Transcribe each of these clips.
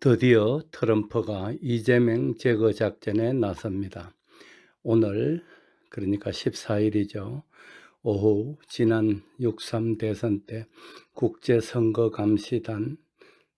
드디어 트럼프가 이재명 제거 작전에 나섭니다. 오늘 그러니까 14일이죠. 오후 지난 6.3 대선 때 국제선거감시단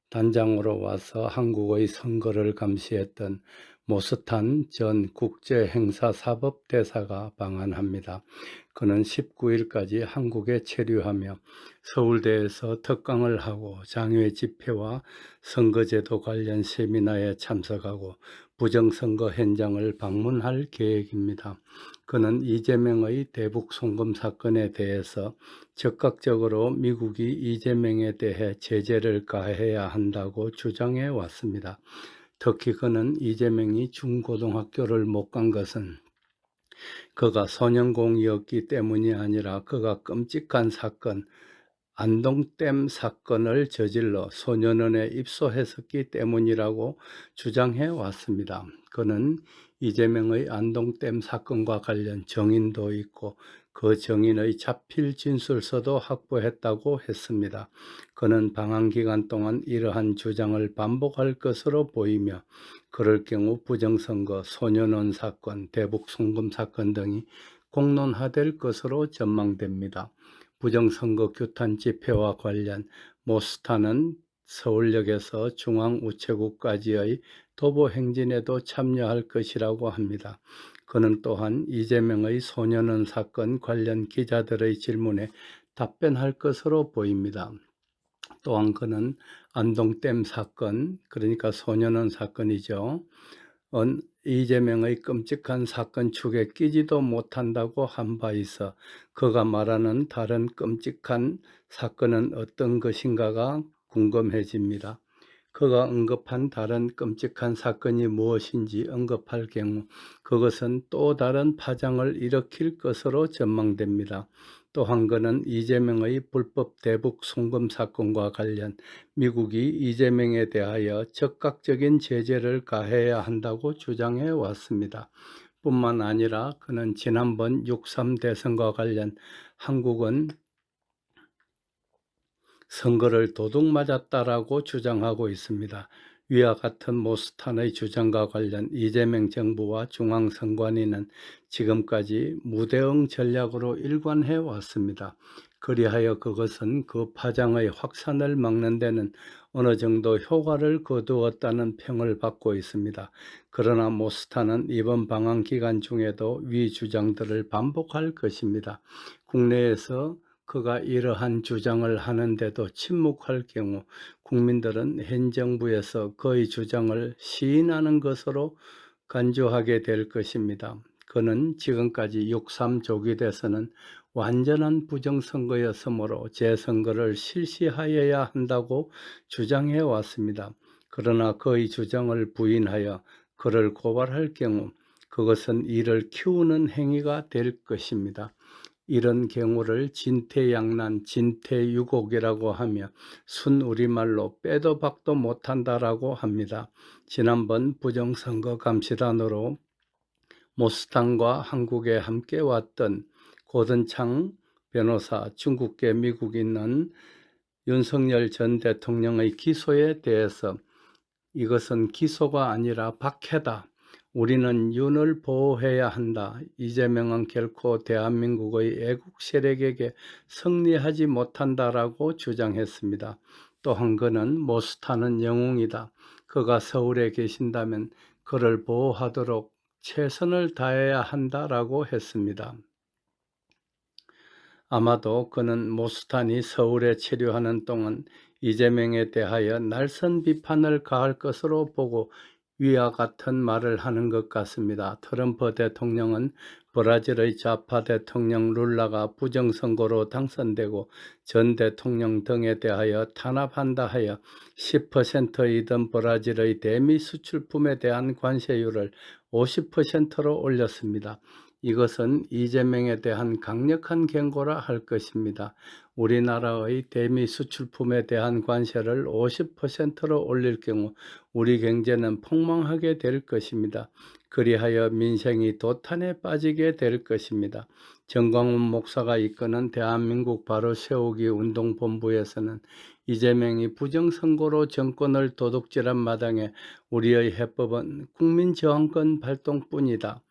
단장으로 와서 한국의 선거를 감시했던 모스탄 전 국제행사사법대사가 방한합니다. 그는 19일까지 한국에 체류하며 서울대에서 특강을 하고 장외 집회와 선거제도 관련 세미나에 참석하고 부정선거 현장을 방문할 계획입니다. 그는 이재명의 대북 송금 사건에 대해서 적극적으로 미국이 이재명에 대해 제재를 가해야 한다고 주장해 왔습니다. 특히 그는 이재명이 중고등학교를 못 간 것은 그가 소년공이었기 때문이 아니라 그가 끔찍한 사건, 안동댐 사건을 저질러 소년원에 입소했었기 때문이라고 주장해 왔습니다. 그는 이재명의 안동댐 사건과 관련 정인도 있고 그 정인의 자필 진술서도 확보했다고 했습니다. 그는 방한 기간 동안 이러한 주장을 반복할 것으로 보이며 그럴 경우 부정선거, 소년원 사건, 대북 송금 사건 등이 공론화될 것으로 전망됩니다. 부정선거 규탄 집회와 관련 모스타는 서울역에서 중앙우체국까지의 도보 행진에도 참여할 것이라고 합니다. 그는 또한 이재명의 소년원 사건 관련 기자들의 질문에 답변할 것으로 보입니다. 또한 그는 안동댐 사건, 그러니까 소년원 사건이죠. 이재명의 끔찍한 사건 축에 끼지도 못한다고 한 바 있어 그가 말하는 다른 끔찍한 사건은 어떤 것인가가 궁금해집니다. 그가 언급한 다른 끔찍한 사건이 무엇인지 언급할 경우 그것은 또 다른 파장을 일으킬 것으로 전망됩니다. 또한 그는 이재명의 불법 대북 송금 사건과 관련 미국이 이재명에 대하여 적극적인 제재를 가해야 한다고 주장해 왔습니다. 뿐만 아니라 그는 지난번 6.3 대선과 관련 한국은 선거를 도둑맞았다라고 주장하고 있습니다. 위와 같은 모스탄의 주장과 관련 이재명 정부와 중앙선관위는 지금까지 무대응 전략으로 일관해 왔습니다. 그리하여 그것은 그 파장의 확산을 막는 데는 어느 정도 효과를 거두었다는 평을 받고 있습니다. 그러나 모스탄은 이번 방한 기간 중에도 위 주장들을 반복할 것입니다. 국내에서 그가 이러한 주장을 하는데도 침묵할 경우 국민들은 현 정부에서 그의 주장을 시인하는 것으로 간주하게 될 것입니다. 그는 지금까지 6.3 조기 대선은 완전한 부정선거였으므로 재선거를 실시하여야 한다고 주장해 왔습니다. 그러나 그의 주장을 부인하여 그를 고발할 경우 그것은 이를 키우는 행위가 될 것입니다. 이런 경우를 진퇴양난, 진퇴유곡이라고 하며 순우리말로 빼도 박도 못한다라고 합니다. 지난번 부정선거 감시단으로 모스탄과 한국에 함께 왔던 고든창 변호사, 중국계 미국인은 윤석열 전 대통령의 기소에 대해서 이것은 기소가 아니라 박해다. 우리는 윤을 보호해야 한다. 이재명은 결코 대한민국의 애국 세력에게 승리하지 못한다라고 주장했습니다. 또한 그는 모스타는 영웅이다. 그가 서울에 계신다면 그를 보호하도록 최선을 다해야 한다라고 했습니다. 아마도 그는 모스탄이 서울에 체류하는 동안 이재명에 대하여 날선 비판을 가할 것으로 보고 위와 같은 말을 하는 것 같습니다. 트럼프 대통령은 브라질의 좌파 대통령 룰라가 부정선거로 당선되고 전 대통령 등에 대하여 탄압한다 하여 10%이던 브라질의 대미 수출품에 대한 관세율을 50%로 올렸습니다. 이것은 이재명에 대한 강력한 경고라 할 것입니다. 우리나라의 대미 수출품에 대한 관세를 50%로 올릴 경우 우리 경제는 폭망하게 될 것입니다. 그리하여 민생이 도탄에 빠지게 될 것입니다. 정광훈 목사가 이끄는 대한민국 바로 세우기 운동본부에서는 이재명이 부정선거로 정권을 도둑질한 마당에 우리의 해법은 국민저항권 발동뿐이다.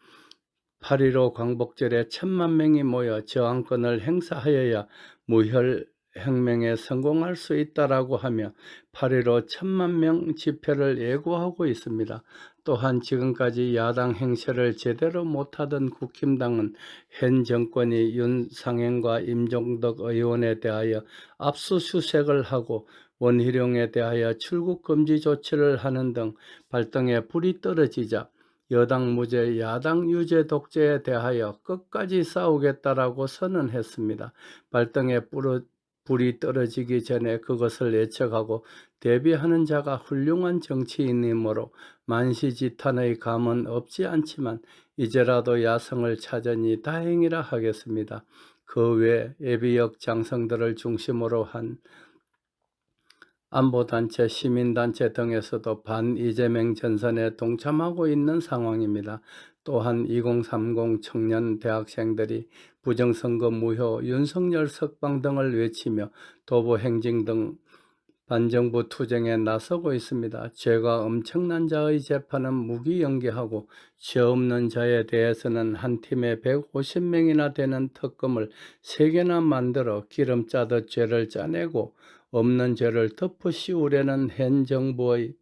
8.15 광복절에 1,000만 명이 모여 저항권을 행사하여야 무혈혁명에 성공할 수 있다라고 하며 8.15 1,000만 명 집회를 예고하고 있습니다. 또한 지금까지 야당 행세를 제대로 못하던 국힘당은 현 정권이 윤상현과 임종덕 의원에 대하여 압수수색을 하고 원희룡에 대하여 출국 금지 조치를 하는 등 발등에 불이 떨어지자 여당 무죄, 야당 유죄 독재에 대하여 끝까지 싸우겠다라고 선언했습니다. 발등에 불이 떨어지기 전에 그것을 예측하고 대비하는 자가 훌륭한 정치인이므로 만시지탄의 감은 없지 않지만 이제라도 야성을 찾으니 다행이라 하겠습니다. 그 외 예비역 장성들을 중심으로 한 안보단체, 시민단체 등에서도 반-이재명 전선에 동참하고 있는 상황입니다. 또한 2030 청년 대학생들이 부정선거 무효, 윤석열 석방 등을 외치며 도보행진 등 반정부 투쟁에 나서고 있습니다. 죄가 엄청난 자의 재판은 무기연기하고 죄 없는 자에 대해서는 한 팀에 150명이나 되는 특검을 3개나 만들어 기름 짜듯 죄를 짜내고 없는 죄를 덮어 씌우려는 현 정부의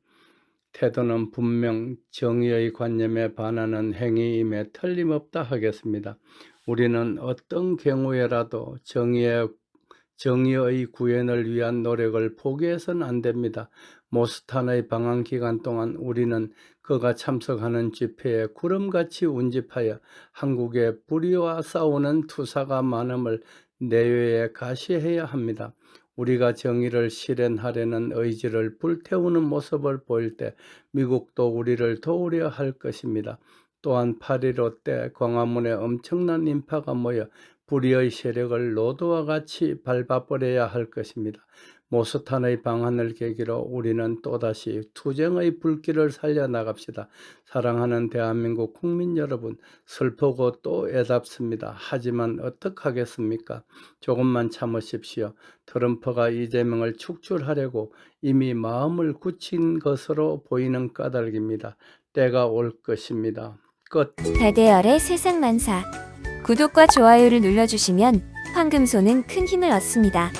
태도는 분명 정의의 관념에 반하는 행위임에 틀림없다 하겠습니다. 우리는 어떤 경우에라도 정의의 구현을 위한 노력을 포기해서는 안 됩니다. 모스탄의 방한 기간 동안 우리는 그가 참석하는 집회에 구름같이 운집하여 한국의 불의와 싸우는 투사가 많음을 내외에 가시해야 합니다. 우리가 정의를 실현하려는 의지를 불태우는 모습을 보일 때 미국도 우리를 도우려 할 것입니다. 또한 8.15 때 광화문에 엄청난 인파가 모여 불의의 세력을 노도와 같이 밟아버려야 할 것입니다. 모스탄의 방한을 계기로 우리는 또다시 투쟁의 불길을 살려나갑시다. 사랑하는 대한민국 국민 여러분, 슬프고 또 애답습니다. 하지만 어떡하겠습니까? 조금만 참으십시오. 트럼프가 이재명을 축출하려고 이미 마음을 굳힌 것으로 보이는 까닭입니다. 때가 올 것입니다. 끝. 달대열의 세상만사. 구독과 좋아요를 눌러주시면 황금소는 큰 힘을 얻습니다.